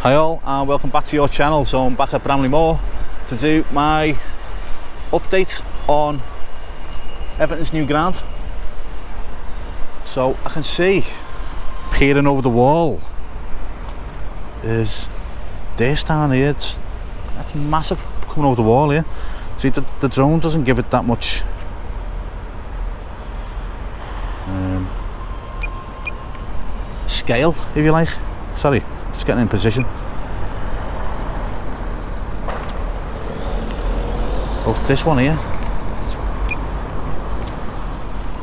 Hi all, and welcome back to your channel. So I'm back at Bramley Moore to do my update on Everton's new ground. So I can see peering over the wall is this down here. That's massive coming over the wall here. See, the drone doesn't give it that much scale, if you like. Sorry, just getting in position. Oh, this one here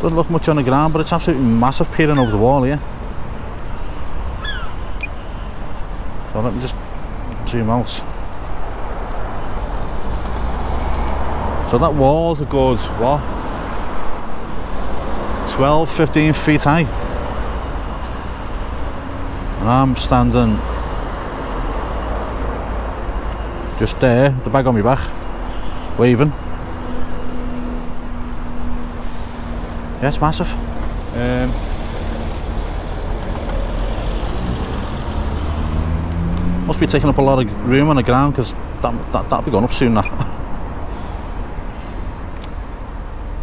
doesn't look much on the ground, but it's absolutely massive peering over the wall here. So let me just zoom out. So that wall's a good, what, 12-15 feet high, and I'm standing just there, the bag on my back, waving. Yeah, it's massive. Must be taking up a lot of room on the ground, because that'll be going up soon now.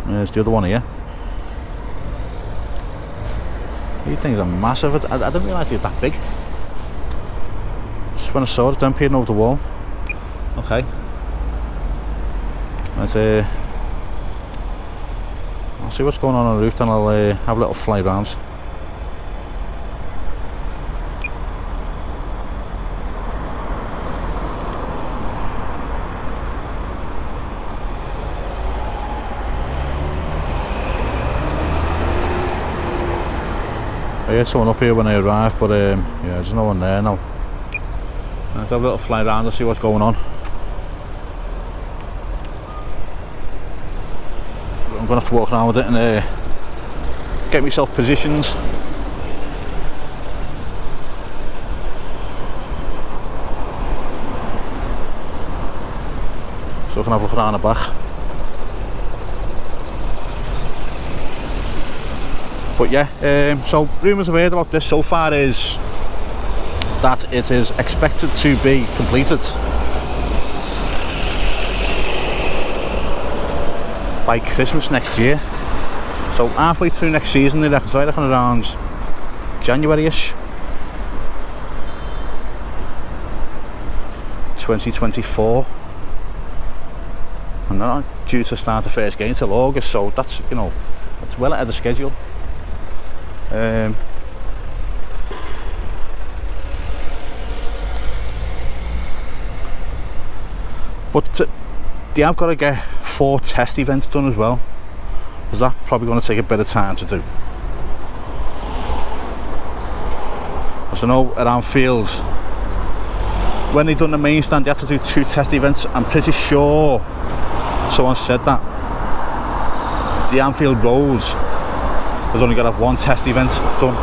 There's the other one here. These things are massive. I didn't realise they were that big. Just when I saw it, then peering over the wall. Okay. Let's I'll see what's going on the roof, then I'll have a little fly round. I heard someone up here when I arrived, but yeah, there's no one there now. Let's have a little fly around and see what's going on. I'm going to have to walk around with it and get myself positioned. So I can have a look around the back. But yeah, so rumours I've heard about this so far is that it is expected to be completed by Christmas next year. So halfway through next season, they reckon, so I reckon around January-ish 2024. And they're not due to start the first game till August, so that's, you know, that's well ahead of schedule. But they have got to get 4 test events done as well, because that's probably going to take a bit of time to do. As I know, at Anfield, when they done the main stand, they had to do 2 test events. I'm pretty sure someone said that the Anfield Road has only got to have 1 test event done.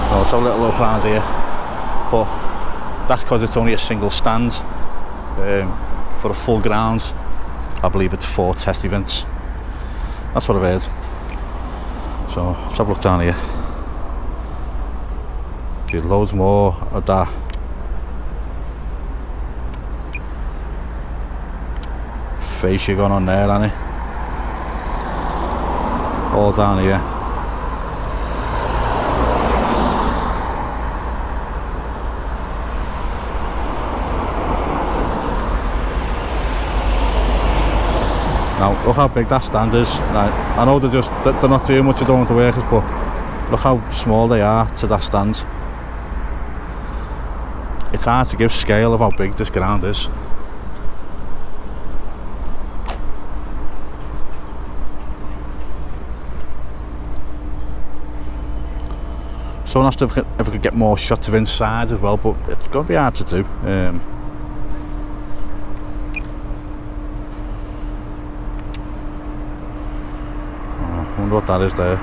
So let's have a little plans here, but that's because it's only a single stand. For a full ground, I believe it's 4 test events. That's what I've heard. So let's have a look down here. There's loads more of that fascia going on there, hasn't it? All down here. Now look how big that stand is. I know they're not doing much of doing with the workers, but look how small they are to that stand. It's hard to give scale of how big this ground is. So I'm asked if I could get more shots of inside as well, but it's going to be hard to do. I wonder what that is there.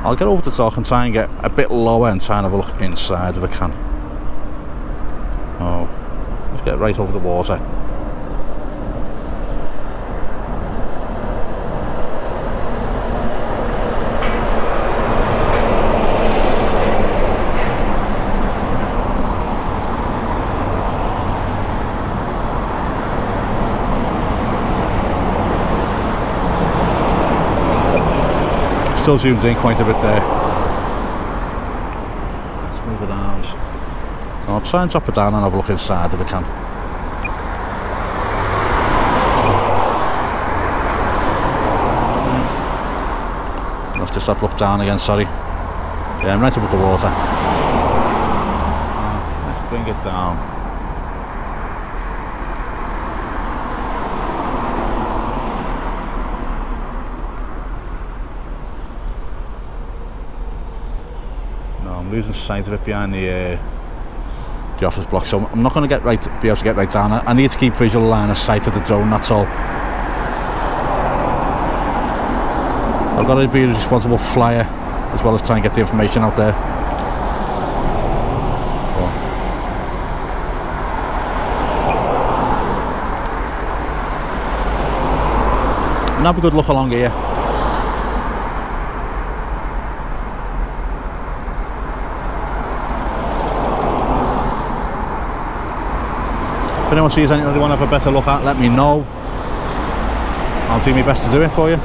I'll get over the top and try and get a bit lower and try and have a look inside if I can. Oh, let's get right over the water. still zooms in quite a bit there. Let's move it out. I'll try and drop it down and have a look inside if I can. Let's just have a look down again, sorry. Yeah, I'm right above the water. Let's bring it down. No, I'm losing sight of it behind the office block, so I'm not going to be able to get right down. I need to keep visual line of sight of the drone, that's all. I've got to be a responsible flyer as well as try and get the information out there. And have a good look along here. If anyone sees anything they want to have a better look at, let me know. I'll do my best to do it for you.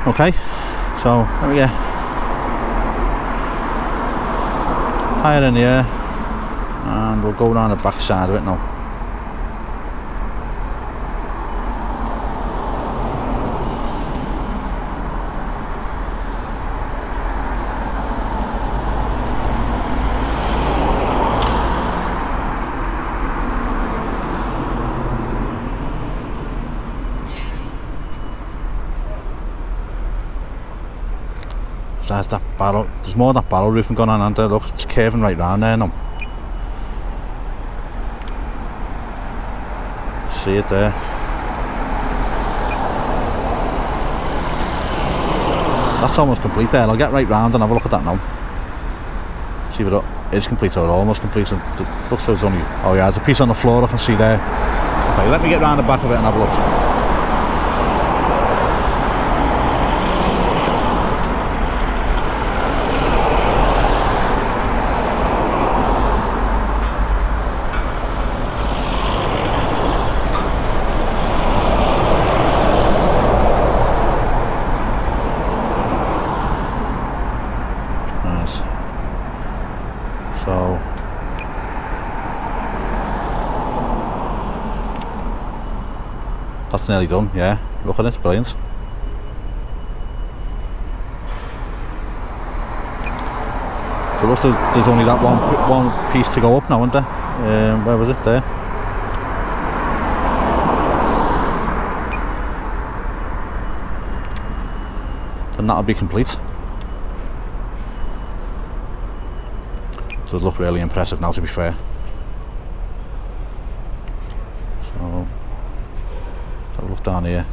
Okay, so let me get higher in the air and we'll go down the back side of it now. There's that barrel, there's more of that barrel roofing going on, and there, look, it's curving right round there now. See it there. That's almost complete there. I'll get right round and have a look at that now. See if it is complete or almost complete. It looks like it's only, oh yeah, there's a piece on the floor I can see there. Okay, let me get round the back of it and have a look. So that's nearly done, yeah. Look at it, brilliant. So there's only that one piece to go up now, isn't there? Where was it? There. And that'll be complete. Does look really impressive now, to be fair. So let's have a look down here.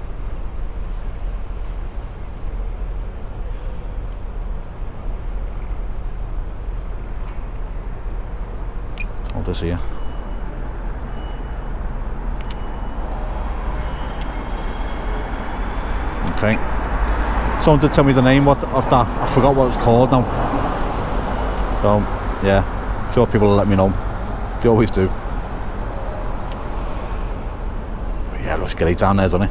Hold this here. Okay. Someone did tell me the name of that. I forgot what it's called now. So yeah, I'm sure people will let me know. They always do. But yeah, it looks great down there, doesn't it?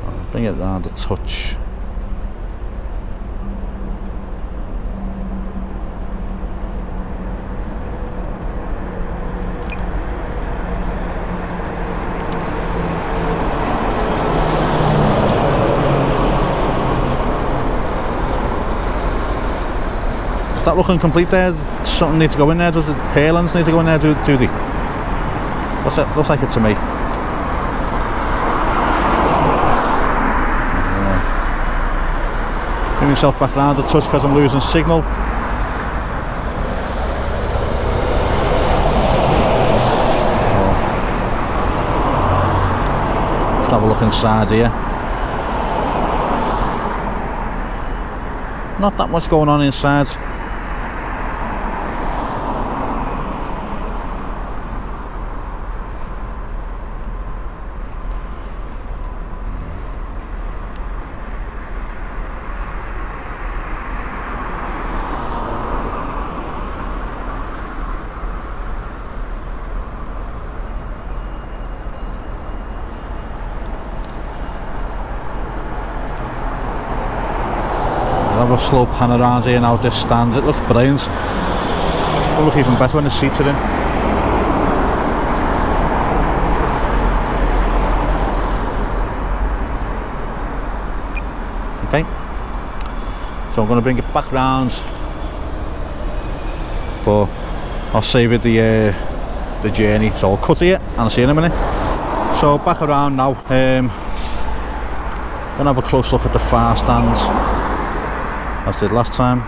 I'll bring it round a touch. Is that looking complete there? Does something need to go in there? Does the palings need to go in there? Do they? Looks like it to me. Bring myself back round a touch because I'm losing signal. Let's have a look inside here. Not that much going on inside. a slow pan around here now. This stand, it looks brilliant. It'll look even better when the seats are in. Okay, so I'm going to bring it back round, but I'll save it the journey, so I'll cut it and I'll see you in a minute. So back around now, gonna have a close look at the far stands as I did last time.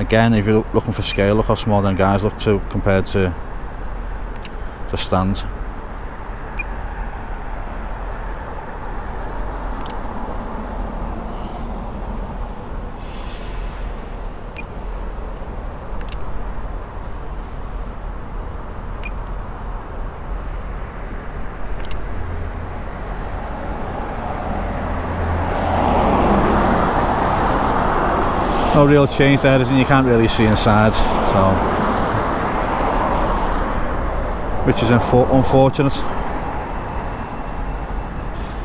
Again, if you're looking for scale, look how small them guys look to compared to the stands. No real change there, isn't? You can't really see inside, so which is unfortunate.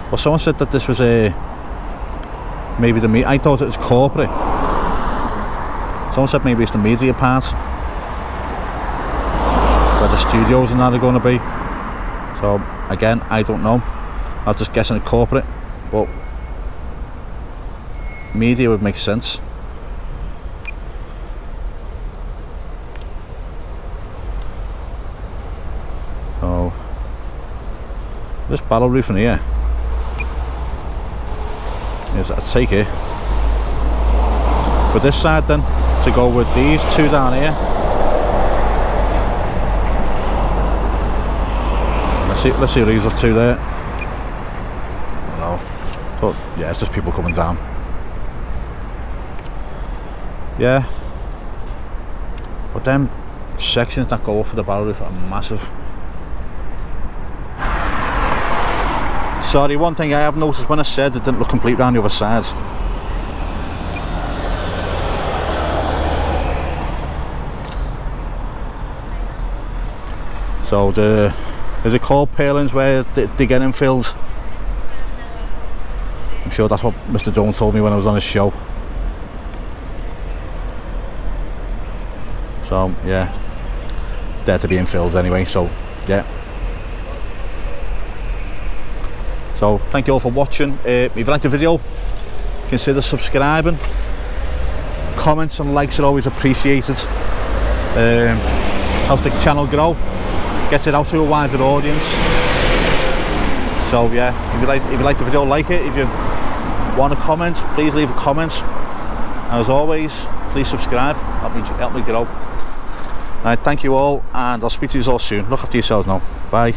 Well, someone said that this was maybe the media. I thought it was corporate. Someone said maybe it's the media part where the studios and that are going to be. So again, I don't know. I'm just guessing at corporate, but media would make sense. So this barrel roof in here is, I'd take it for this side then to go with these two down here. Let's see what these are two there. I don't know, but yeah, it's just people coming down. Yeah, but them sections that go off for the barrel roof are massive. Sorry, one thing I have noticed when I said it didn't look complete round the other sides. So is it called palings where they get infilled? I'm sure that's what Mr. Jones told me when I was on his show. So yeah, they're to be infilled anyway, so yeah. So thank you all for watching. If you liked the video, consider subscribing. Comments and likes are always appreciated. Helps the channel grow, gets it out to a wider audience. So yeah, if you like the video, like it. If you want to comment, please leave a comment. And as always, please subscribe. Help me grow. Right, thank you all, and I'll speak to you all soon. Look after yourselves now. Bye.